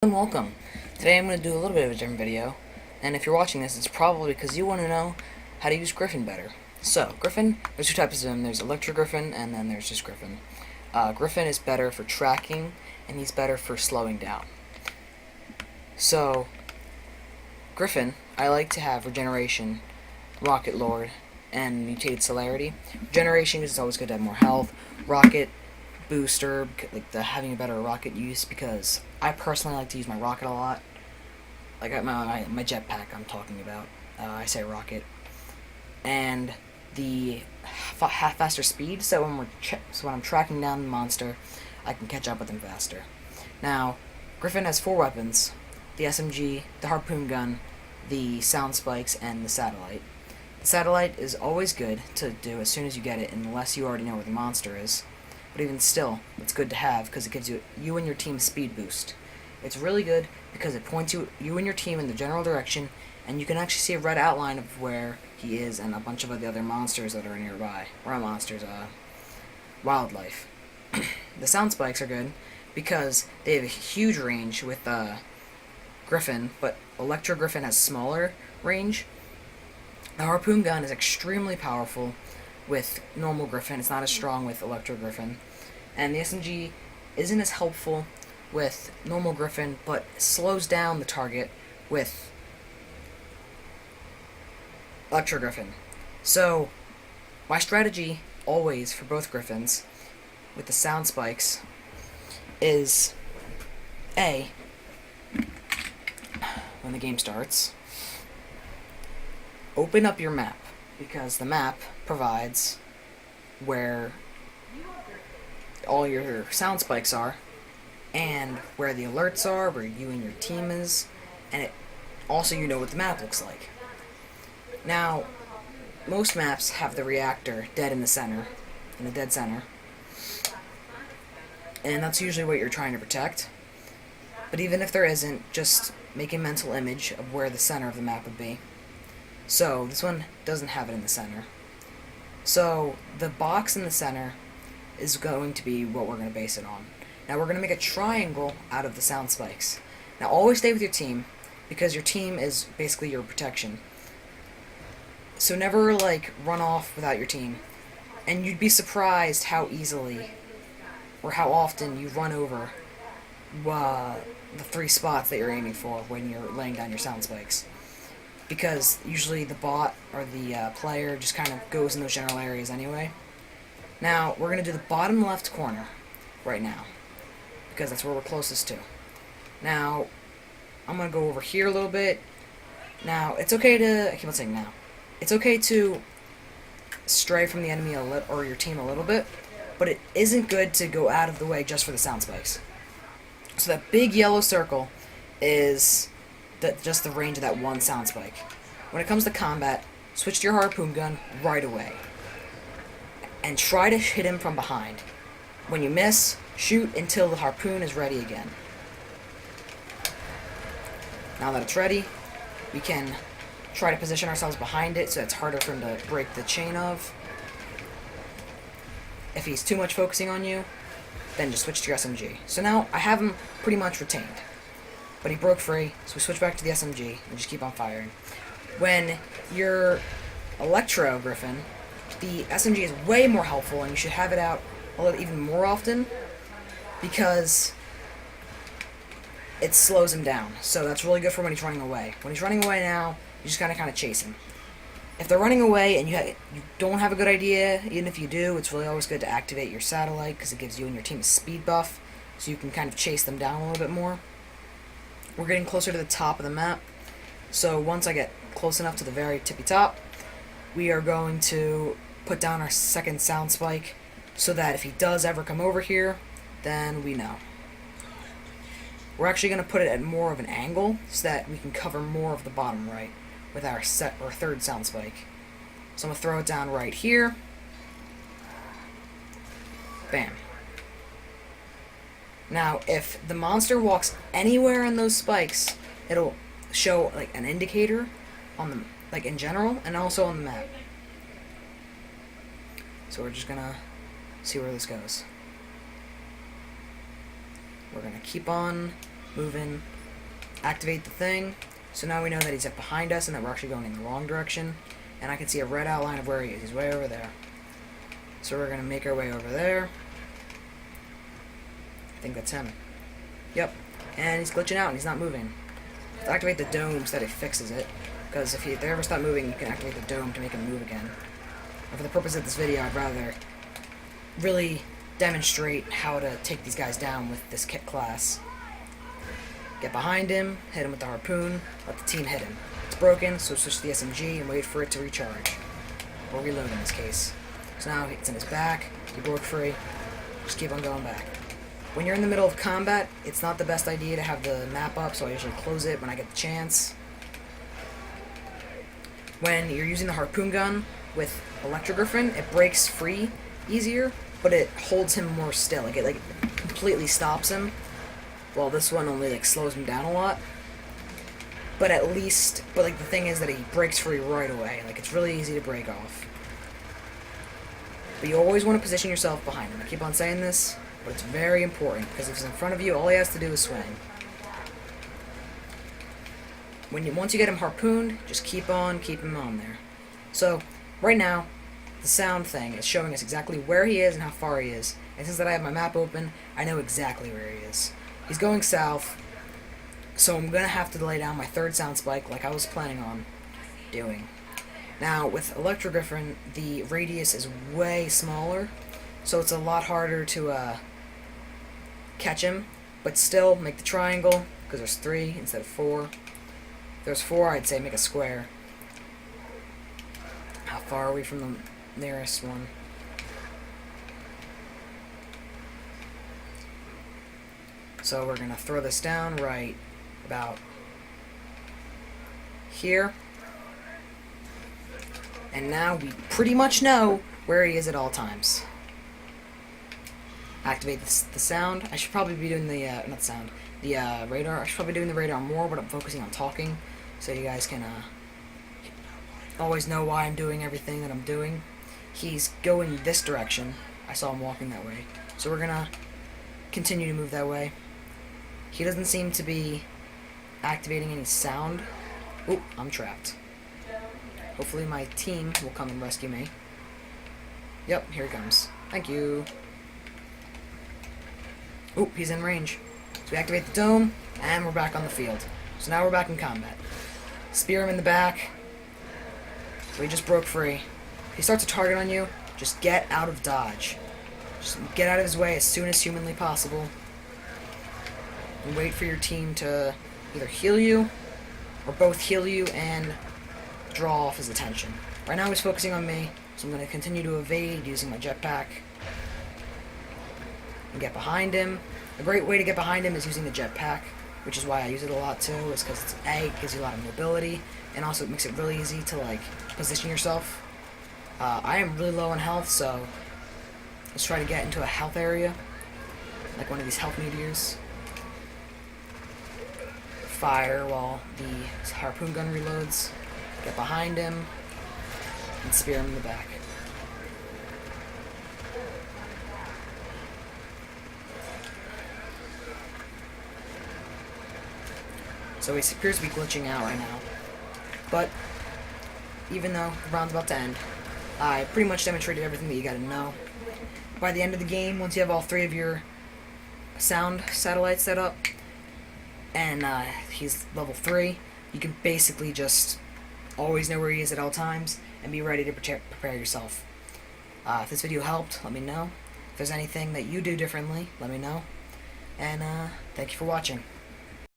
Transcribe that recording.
And welcome. Today I'm going to do a little bit of a different video, and if you're watching this, it's probably because you want to know how to use Griffin better. So, Griffin, there's two types of them. There's Electro Griffin, and then there's just Griffin. Griffin is better for tracking, and he's better for slowing down. So, Griffin, I like to have Regeneration, Rocket Lord, and Mutated Celerity. Regeneration is always good to have more health. Rocket booster, like having a better rocket use, because I personally like to use my rocket a lot. Like my jetpack, I'm talking about. I say rocket, and the faster speed. So when I'm tracking down the monster, I can catch up with him faster. Now, Griffin has 4 weapons: the SMG, the harpoon gun, the sound spikes, and the satellite. The satellite is always good to do as soon as you get it, unless you already know where the monster is. But even still, it's good to have because it gives you and your team a speed boost. It's really good because it points you and your team in the general direction, and you can actually see a red outline of where he is and a bunch of the other monsters that are nearby. Or not monsters, wildlife. The sound spikes are good because they have a huge range with Griffin, but Electro Griffin has smaller range. The harpoon gun is extremely powerful with normal Griffin. It's not as strong with Electro Griffin. And the SMG isn't as helpful with normal Griffin, but slows down the target with Electro Griffin. So, my strategy always for both Griffins with the sound spikes is A, when the game starts, open up your map, because the map provides where all your sound spikes are and where the alerts are, where you and your team is, and it also you know what the map looks like. Now, most maps have the reactor dead in the center, in the dead center, and that's usually what you're trying to protect. But even if there isn't, just make a mental image of where the center of the map would be. So, this one doesn't have it in the center. So, the box in the center is going to be what we're going to base it on. Now, we're going to make a triangle out of the sound spikes. Now, always stay with your team, because your team is basically your protection. So never, run off without your team. And you'd be surprised how easily, or how often you run over the 3 spots that you're aiming for when you're laying down your sound spikes. Because usually the bot or the player just kind of goes in those general areas anyway. Now, we're going to do the bottom left corner right now, because that's where we're closest to. Now, I'm going to go over here a little bit. Now, it's okay to, I keep on saying now, it's okay to stray from the enemy or your team a little bit, but it isn't good to go out of the way just for the sound spikes. So that big yellow circle is just the range of that one sound spike. When it comes to combat, switch to your harpoon gun right away. And try to hit him from behind. When you miss, shoot until the harpoon is ready again. Now that it's ready, we can try to position ourselves behind it so it's harder for him to break the chain of. If he's too much focusing on you, then just switch to your SMG. So now I have him pretty much retained. But he broke free, so we switch back to the SMG and just keep on firing. When you're Electro Griffin, the SMG is way more helpful, and you should have it out even more often, because it slows him down. So that's really good for when he's running away. When he's running away now, you just kind of chase him. If they're running away and you don't have a good idea, even if you do, it's really always good to activate your satellite, because it gives you and your team a speed buff, so you can kind of chase them down a little bit more. We're getting closer to the top of the map, so once I get close enough to the very tippy top, we are going to put down our second sound spike, so that if he does ever come over here, then we know. We're actually going to put it at more of an angle, so that we can cover more of the bottom right with our third sound spike. So I'm going to throw it down right here. Bam. Now, if the monster walks anywhere in those spikes, it'll show an indicator on the in general and also on the map. So we're just gonna see where this goes. We're going to keep on move in, activate the thing. So now we know that he's up behind us and that we're actually going in the wrong direction. And I can see a red outline of where he is. He's way over there. So we're going to make our way over there. I think that's him. Yep. And he's glitching out and he's not moving. To activate the dome so that it fixes it. Because if they ever stop moving, you can activate the dome to make him move again. And for the purpose of this video, I'd rather really demonstrate how to take these guys down with this kit class. Get behind him, hit him with the harpoon, let the team hit him. It's broken, so switch to the SMG and wait for it to recharge. Or reload in this case. So now it's in his back, he broke free, just keep on going back. When you're in the middle of combat, it's not the best idea to have the map up, so I usually close it when I get the chance. When you're using the harpoon gun with Electro Griffin, it breaks free easier, but it holds him more still. It completely stops him. Well, this one only slows him down a lot. But the thing is that he breaks free right away. It's really easy to break off. But you always want to position yourself behind him. I keep on saying this, but it's very important, because if he's in front of you, all he has to do is swing. Once you get him harpooned, just keep him on there. So, right now, the sound thing is showing us exactly where he is and how far he is. And since that I have my map open, I know exactly where he is. He's going south, so I'm going to have to lay down my third sound spike like I was planning on doing. Now, with Electro Griffin, the radius is way smaller, so it's a lot harder to catch him, but still make the triangle, because there's 3 instead of 4. If there's 4, I'd say make a square. How far are we from the nearest one? So we're going to throw this down right about here. And now we pretty much know where he is at all times. Activate the sound. I should probably be doing the, not sound, the radar. I should probably be doing the radar more, but I'm focusing on talking, so you guys can always know why I'm doing everything that I'm doing. He's going this direction. I saw him walking that way. So we're going to continue to move that way. He doesn't seem to be activating any sound. Oh, I'm trapped. Hopefully my team will come and rescue me. Yep, here he comes. Thank you. Oh, he's in range. So we activate the dome, and we're back on the field. So now we're back in combat. Spear him in the back. So he just broke free. If he starts a target on you, just get out of dodge. Just get out of his way as soon as humanly possible. And wait for your team to either heal you, or both heal you and draw off his attention. Right now he's focusing on me, so I'm going to continue to evade using my jetpack. And get behind him. A great way to get behind him is using the jetpack, which is why I use it a lot too, is because it's it gives you a lot of mobility, and also it makes it really easy to position yourself. I am really low on health, so let's try to get into a health area, like one of these health meteors. Fire while the harpoon gun reloads. Get behind him and spear him in the back. So he appears to be glitching out right now. But even though the round's about to end, I pretty much demonstrated everything that you gotta know. By the end of the game, once you have all 3 of your sound satellites set up, and he's level 3, you can basically just always know where he is at all times and be ready to prepare yourself. If this video helped, let me know. If there's anything that you do differently, let me know. And thank you for watching.